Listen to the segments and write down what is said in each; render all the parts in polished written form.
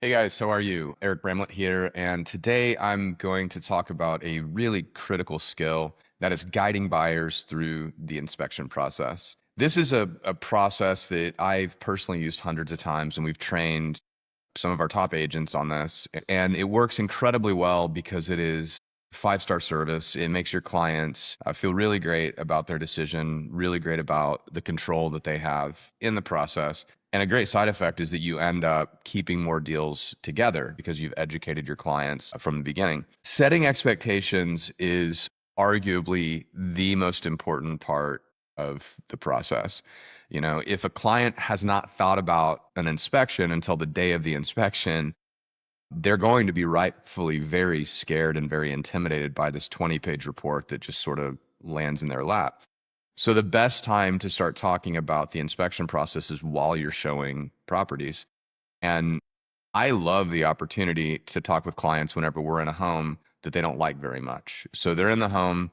Hey guys, how are you? Eric Bramlett here, and today I'm going to talk about a really critical skill that is guiding buyers through the inspection process. This is a process that I've personally used hundreds of times, and we've trained some of our top agents on this, and it works incredibly well because it is five-star service. It makes your clients feel really great about their decision, really great about the control that they have in the process. And a great side effect is that you end up keeping more deals together because you've educated your clients from the beginning. Setting expectations is arguably the most important part of the process. If a client has not thought about an inspection until the day of the inspection, they're going to be rightfully very scared and very intimidated by this 20-page report that just sort of lands in their lap. So the best time to start talking about the inspection process is while you're showing properties. And I love the opportunity to talk with clients whenever we're in a home that they don't like very much. So they're in the home,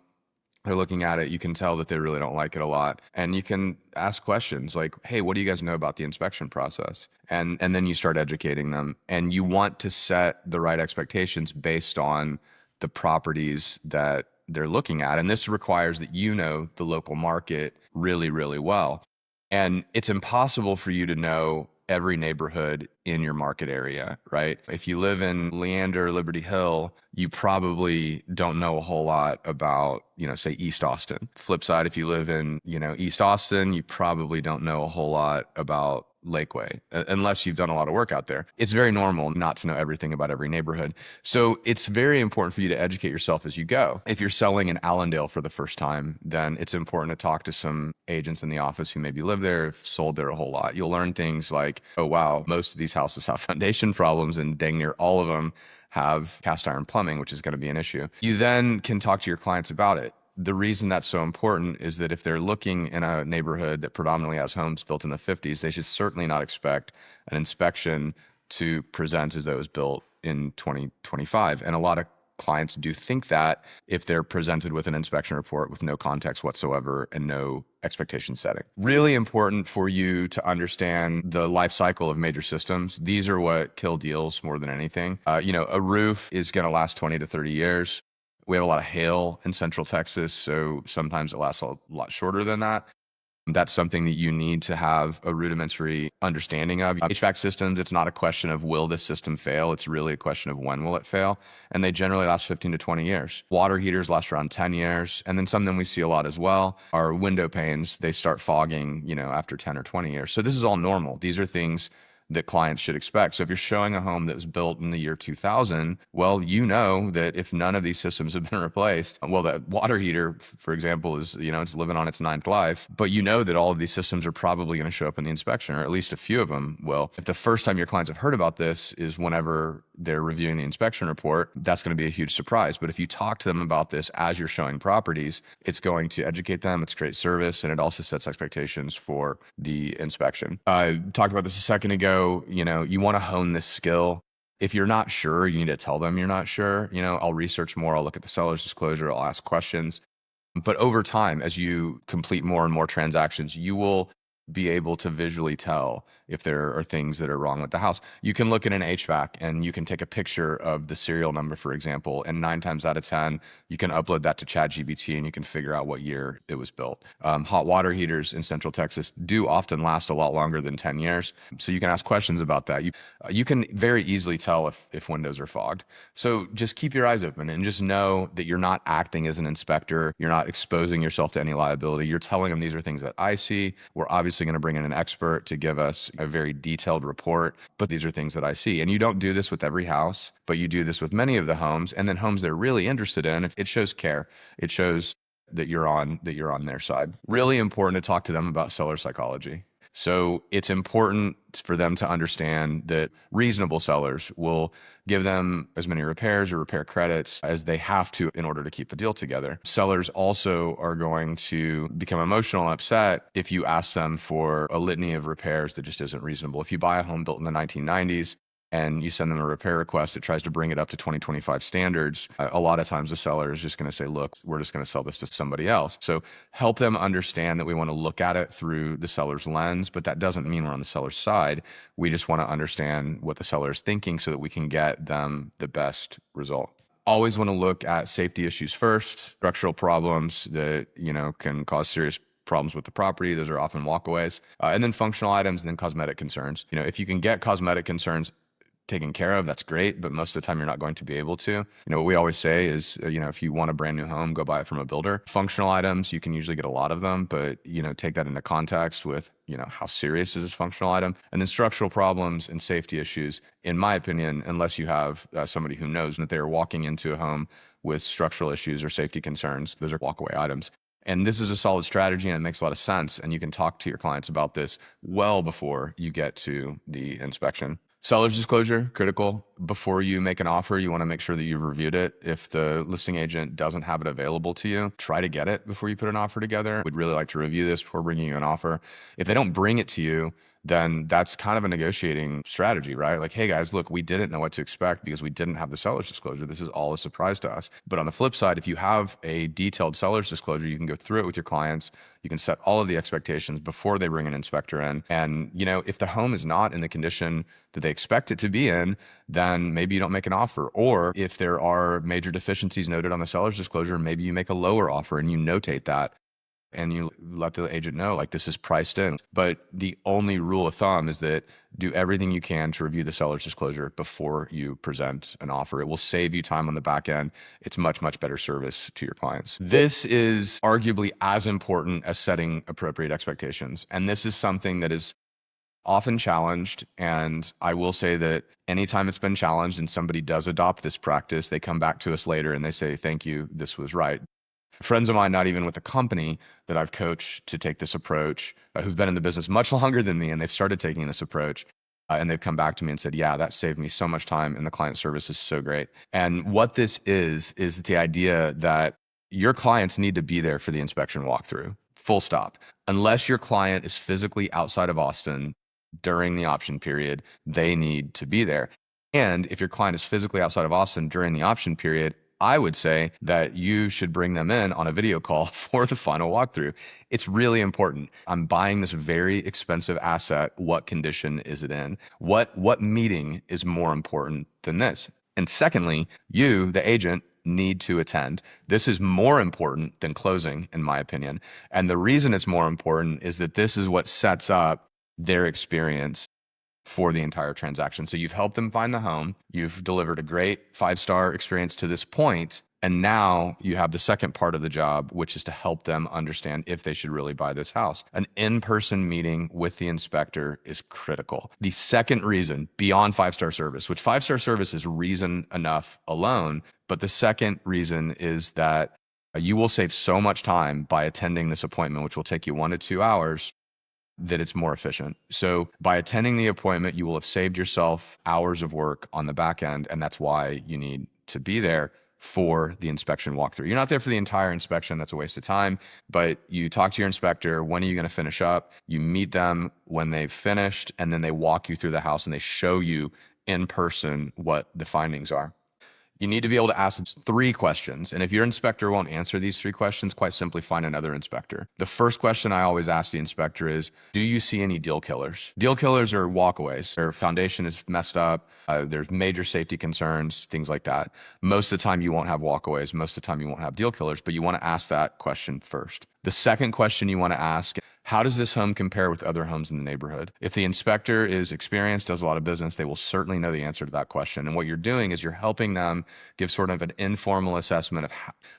they're looking at it, you can tell that they really don't like it a lot. And you can ask questions like, "Hey, what do you guys know about the inspection process?" And then you start educating them. And you want to set the right expectations based on the properties that they're looking at. And this requires that you know the local market really, really well. And it's impossible for you to know every neighborhood in your market area, right? If you live in Leander, Liberty Hill, you probably don't know a whole lot about, say East Austin. Flip side, if you live in, East Austin, you probably don't know a whole lot about Lakeway, unless you've done a lot of work out there. It's very normal not to know everything about every neighborhood. So it's very important for you to educate yourself as you go. If you're selling in Allendale for the first time, then it's important to talk to some agents in the office who maybe live there, have sold there a whole lot. You'll learn things like, oh, wow, most of these houses have foundation problems and dang near all of them have cast iron plumbing, which is going to be an issue. You then can talk to your clients about it. The reason that's so important is that if they're looking in a neighborhood that predominantly has homes built in the 50s, they should certainly not expect an inspection to present as though it was built in 2025. And a lot of clients do think that if they're presented with an inspection report with no context whatsoever and no expectation setting. Really important for you to understand the life cycle of major systems. These are what kill deals more than anything. A roof is going to last 20 to 30 years. We have a lot of hail in Central Texas, so sometimes it lasts a lot shorter than that. That's something that you need to have a rudimentary understanding of. HVAC systems, it's not a question of will this system fail, it's really a question of when will it fail. And they generally last 15 to 20 years. Water heaters last around 10 years. And then something we see a lot as well are window panes. They start fogging, after 10 or 20 years. So this is all normal. These are things that clients should expect. So if you're showing a home that was built in the year 2000, well, you know that if none of these systems have been replaced, well, that water heater, for example, is, it's living on its ninth life, but you know that all of these systems are probably going to show up in the inspection, or at least a few of them will. If the first time your clients have heard about this is whenever they're reviewing the inspection report, that's going to be a huge surprise. But if you talk to them about this as you're showing properties, it's going to educate them, it's great service, and it also sets expectations for the inspection. I talked about this a second ago. You want to hone this skill. If you're not sure, you need to tell them you're not sure. I'll research more, I'll look at the seller's disclosure, I'll ask questions. But over time, as you complete more and more transactions, you will be able to visually tell if there are things that are wrong with the house. You can look at an HVAC and you can take a picture of the serial number, for example, and 9 times out of 10, you can upload that to ChatGPT and you can figure out what year it was built. Hot water heaters in Central Texas do often last a lot longer than 10 years. So you can ask questions about that. You can very easily tell if windows are fogged. So just keep your eyes open and just know that you're not acting as an inspector. You're not exposing yourself to any liability. You're telling them these are things that I see. We're obviously going to bring in an expert to give us a very detailed report, but these are things that I see. And you don't do this with every house, but you do this with many of the homes, and then homes they're really interested in. It shows care. It shows that you're on their side. Really important to talk to them about seller psychology. So it's important for them to understand that reasonable sellers will give them as many repairs or repair credits as they have to in order to keep a deal together. Sellers also are going to become emotional and upset if you ask them for a litany of repairs that just isn't reasonable. If you buy a home built in the 1990s, and you send them a repair request that tries to bring it up to 2025 standards, a lot of times the seller is just going to say, look, we're just going to sell this to somebody else. So help them understand that we want to look at it through the seller's lens, but that doesn't mean we're on the seller's side. We just want to understand what the seller is thinking so that we can get them the best result. Always want to look at safety issues first, structural problems that, can cause serious problems with the property. Those are often walkaways. And then functional items, and then cosmetic concerns. If you can get cosmetic concerns taken care of, that's great, but most of the time you're not going to be able to. What we always say is, if you want a brand new home, go buy it from a builder. Functional items, you can usually get a lot of them, but, take that into context with, how serious is this functional item? And then structural problems and safety issues, in my opinion, unless you have somebody who knows that they are walking into a home with structural issues or safety concerns, those are walkaway items. And this is a solid strategy, and it makes a lot of sense. And you can talk to your clients about this well before you get to the inspection. Seller's disclosure, critical. Before you make an offer, you want to make sure that you've reviewed it. If the listing agent doesn't have it available to you, try to get it before you put an offer together. We'd really like to review this before bringing you an offer. If they don't bring it to you, then that's kind of a negotiating strategy, right? Like, hey guys, look, we didn't know what to expect because we didn't have the seller's disclosure. This is all a surprise to us. But on the flip side, if you have a detailed seller's disclosure, you can go through it with your clients. You can set all of the expectations before they bring an inspector in. And, if the home is not in the condition that they expect it to be in, then maybe you don't make an offer. Or if there are major deficiencies noted on the seller's disclosure, maybe you make a lower offer and you notate that. And you let the agent know, like, this is priced in. But the only rule of thumb is that do everything you can to review the seller's disclosure before you present an offer. It will save you time on the back end. It's much, much better service to your clients. This is arguably as important as setting appropriate expectations. And this is something that is often challenged. And I will say that anytime it's been challenged and somebody does adopt this practice, they come back to us later and they say, thank you, this was right. Friends of mine, not even with the company that I've coached to take this approach, who've been in the business much longer than me, and they've started taking this approach, and they've come back to me and said, yeah, that saved me so much time, and the client service is so great. And what this is the idea that your clients need to be there for the inspection walkthrough, full stop. Unless your client is physically outside of Austin during the option period, they need to be there. And if your client is physically outside of Austin during the option period, I would say that you should bring them in on a video call for the final walkthrough. It's really important. I'm buying this very expensive asset. What condition is it in? What meeting is more important than this? And secondly, you, the agent, need to attend. This is more important than closing, in my opinion. And the reason it's more important is that this is what sets up their experience for the entire transaction. So you've helped them find the home, you've delivered a great 5-star experience to this point, and now you have the second part of the job, which is to help them understand if they should really buy this house. An in-person meeting with the inspector is critical. The second reason, beyond 5-star service, which 5-star service is reason enough alone, but the second reason is that you will save so much time by attending this appointment, which will take you 1 to 2 hours, that it's more efficient. So by attending the appointment, you will have saved yourself hours of work on the back end. And that's why you need to be there for the inspection walkthrough. You're not there for the entire inspection. That's a waste of time, but you talk to your inspector. When are you going to finish up? You meet them when they've finished, and then they walk you through the house and they show you in person what the findings are. You need to be able to ask 3 questions. And if your inspector won't answer these 3 questions, quite simply find another inspector. The first question I always ask the inspector is, do you see any deal killers? Deal killers are walkaways. Their foundation is messed up. There's major safety concerns, things like that. Most of the time you won't have walkaways. Most of the time you won't have deal killers, but you want to ask that question first. The second question you want to ask, how does this home compare with other homes in the neighborhood? If the inspector is experienced, does a lot of business, they will certainly know the answer to that question. And what you're doing is you're helping them give sort of an informal assessment of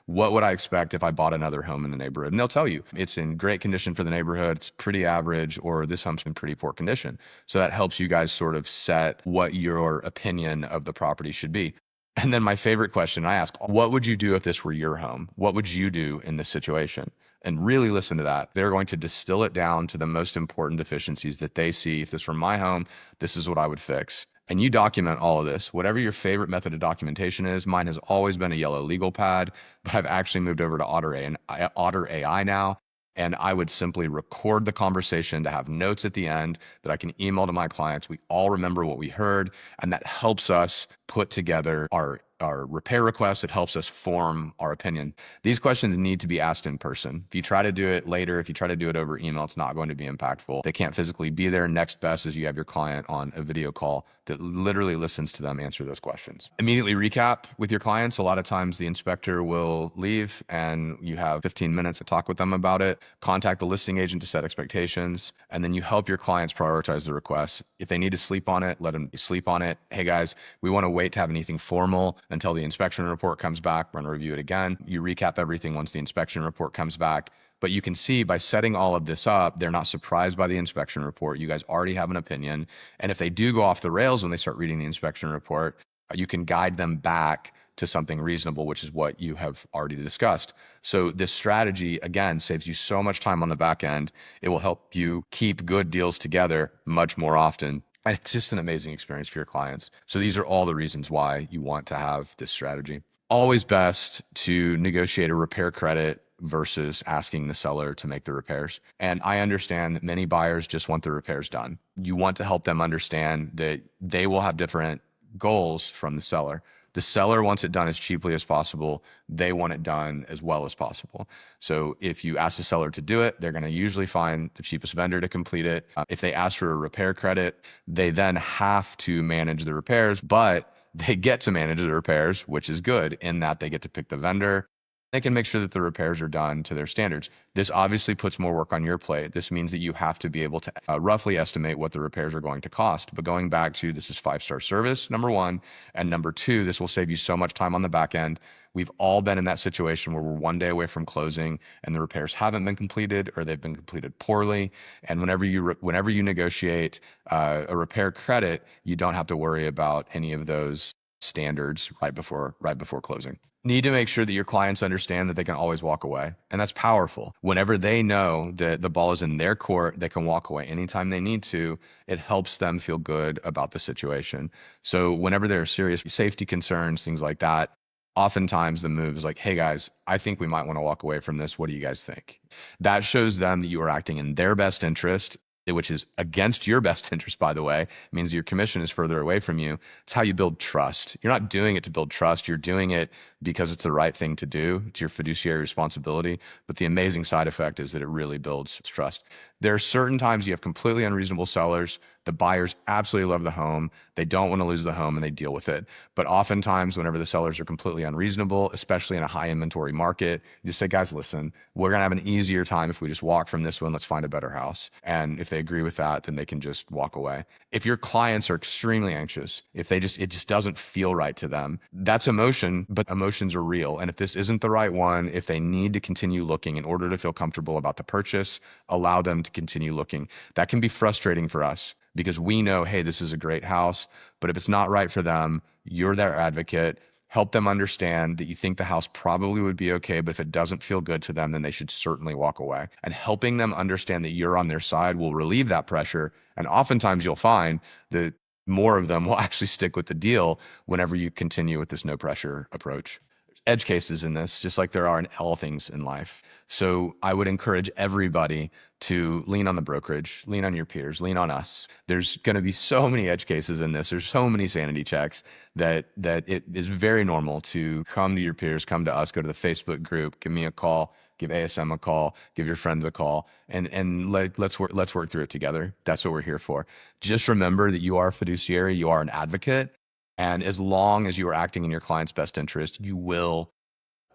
what would I expect if I bought another home in the neighborhood? And they'll tell you it's in great condition for the neighborhood, it's pretty average, or this home's in pretty poor condition. So that helps you guys sort of set what your opinion of the property should be. And then my favorite question I ask, what would you do if this were your home? What would you do in this situation? And really listen to that. They're going to distill it down to the most important deficiencies that they see. If this were my home, this is what I would fix. And you document all of this. Whatever your favorite method of documentation is, mine has always been a yellow legal pad, but I've actually moved over to Otter AI now. And I would simply record the conversation to have notes at the end that I can email to my clients. We all remember what we heard, and that helps us put together our repair request. It helps us form our opinion. These questions need to be asked in person. If you try to do it later, if you try to do it over email, it's not going to be impactful. They can't physically be there. Next best is you have your client on a video call that literally listens to them answer those questions. Immediately recap with your clients. A lot of times the inspector will leave and you have 15 minutes to talk with them about it. Contact the listing agent to set expectations, and then you help your clients prioritize the request. If they need to sleep on it, let them sleep on it. Hey guys, we want to wait to have anything formal until the inspection report comes back. We're going to review it again. You recap everything once the inspection report comes back. But you can see by setting all of this up, they're not surprised by the inspection report. You guys already have an opinion. And if they do go off the rails when they start reading the inspection report, you can guide them back to something reasonable, which is what you have already discussed. So this strategy, again, saves you so much time on the back end. It will help you keep good deals together much more often. And it's just an amazing experience for your clients. So these are all the reasons why you want to have this strategy. Always best to negotiate a repair credit versus asking the seller to make the repairs. And I understand that many buyers just want the repairs done. You want to help them understand that they will have different goals from the seller. The seller wants it done as cheaply as possible. They want it done as well as possible. So if you ask the seller to do it, they're going to usually find the cheapest vendor to complete it. If they ask for a repair credit, they then have to manage the repairs, but they get to manage the repairs, which is good in that they get to pick the vendor. They can make sure that the repairs are done to their standards. This obviously puts more work on your plate. This means that you have to be able to roughly estimate what the repairs are going to cost. But going back to this is 5-star service, number one. And number two, this will save you so much time on the back end. We've all been in that situation where we're one day away from closing and the repairs haven't been completed or they've been completed poorly. And whenever you negotiate a repair credit, you don't have to worry about any of those standards right before closing. Need to make sure that your clients understand that they can always walk away. And that's powerful. Whenever they know that the ball is in their court, they can walk away anytime they need to. It helps them feel good about the situation. So whenever there are serious safety concerns, things like that, oftentimes the move is like, hey guys, I think we might want to walk away from this. What do you guys think? That shows them that you are acting in their best interest, which is against your best interest, by the way. It means your commission is further away from you. It's how you build trust. You're not doing it to build trust. You're doing it because it's the right thing to do. It's your fiduciary responsibility. But the amazing side effect is that it really builds trust. There are certain times you have completely unreasonable sellers. The buyers absolutely love the home. They don't want to lose the home and they deal with it. But oftentimes, whenever the sellers are completely unreasonable, especially in a high inventory market, you just say, guys, listen, we're going to have an easier time if we just walk from this one. Let's find a better house. And if they agree with that, then they can just walk away. If your clients are extremely anxious, if it just doesn't feel right to them, that's emotion, but emotions are real. And if this isn't the right one, if they need to continue looking in order to feel comfortable about the purchase, allow them to continue looking. That can be frustrating for us because we know, hey, this is a great house, but if it's not right for them, you're their advocate. Help them understand that you think the house probably would be okay, but if it doesn't feel good to them, then they should certainly walk away. And helping them understand that you're on their side will relieve that pressure. And oftentimes you'll find that more of them will actually stick with the deal whenever you continue with this no pressure approach. Edge cases in this, just like there are in all things in life. So I would encourage everybody to lean on the brokerage, lean on your peers, lean on us. There's going to be so many edge cases in this. There's so many sanity checks that it is very normal to come to your peers, come to us, go to the Facebook group, give me a call, give ASM a call, give your friends a call, and let's work through it together. That's what we're here for. Just remember that you are a fiduciary, you are an advocate. And as long as you are acting in your client's best interest, you will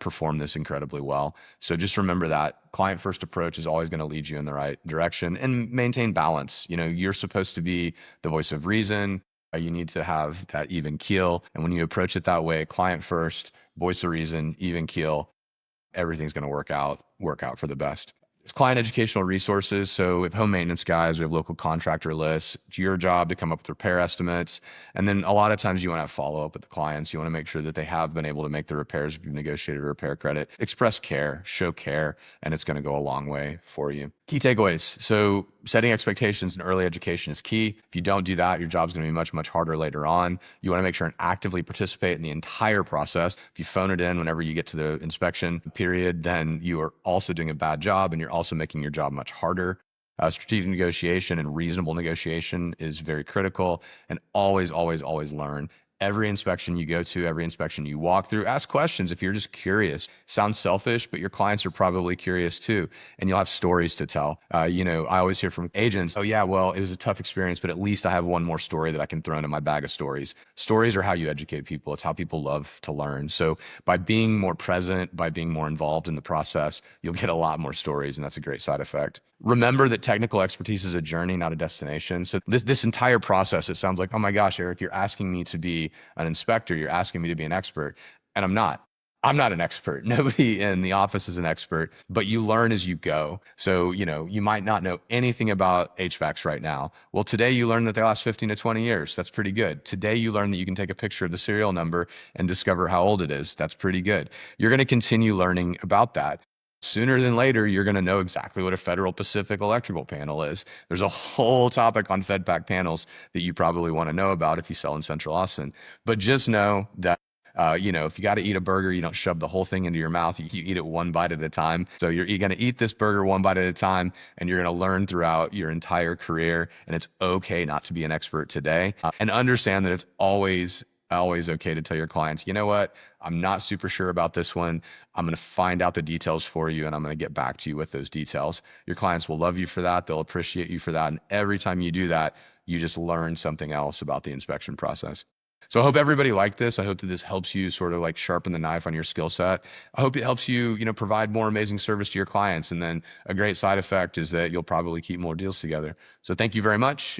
perform this incredibly well. So just remember that client first approach is always going to lead you in the right direction and maintain balance. You know, you're supposed to be the voice of reason. You need to have that even keel. And when you approach it that way, client first, voice of reason, even keel, everything's going to work out for the best. There's client educational resources. So we have home maintenance guys, we have local contractor lists. It's your job to come up with repair estimates. And then a lot of times you want to have follow up with the clients. You want to make sure that they have been able to make the repairs if you've negotiated a repair credit. Express care, show care, and it's going to go a long way for you. Key takeaways. So setting expectations in early education is key. If you don't do that, your job's going to be much, much harder later on. You want to make sure and actively participate in the entire process. If you phone it in whenever you get to the inspection period, then you are also doing a bad job and you're also making your job much harder. Strategic negotiation and reasonable negotiation is very critical, and always, always, always learn. Every inspection you go to, every inspection you walk through, ask questions if you're just curious. Sounds selfish, but your clients are probably curious too, and you'll have stories to tell. I always hear from agents, oh, yeah, well, it was a tough experience, but at least I have one more story that I can throw into my bag of stories. Stories are how you educate people, it's how people love to learn. So by being more present, by being more involved in the process, you'll get a lot more stories, and that's a great side effect. Remember that technical expertise is a journey, not a destination. So this entire process, it sounds like, oh my gosh, Eric, you're asking me to be an inspector. You're asking me to be an expert. And I'm not. I'm not an expert. Nobody in the office is an expert, but you learn as you go. So, you might not know anything about HVACs right now. Well, today you learn that they last 15 to 20 years. That's pretty good. Today you learn that you can take a picture of the serial number and discover how old it is. That's pretty good. You're going to continue learning about that. Sooner than later, you're going to know exactly what a Federal Pacific electrical panel is. There's a whole topic on FedPAC panels that you probably want to know about if you sell in Central Austin. But just know that, if you got to eat a burger, you don't shove the whole thing into your mouth. You eat it one bite at a time. So you're going to eat this burger one bite at a time, and you're going to learn throughout your entire career. And it's okay not to be an expert today. And understand that it's always okay to tell your clients, you know what, I'm not super sure about this one. I'm going to find out the details for you, and I'm going to get back to you with those details. Your clients will love you for that. They'll appreciate you for that. And every time you do that, you just learn something else about the inspection process. So I hope everybody liked this. I hope that this helps you sort of like sharpen the knife on your skill set. I hope it helps you, provide more amazing service to your clients. And then a great side effect is that you'll probably keep more deals together. So thank you very much.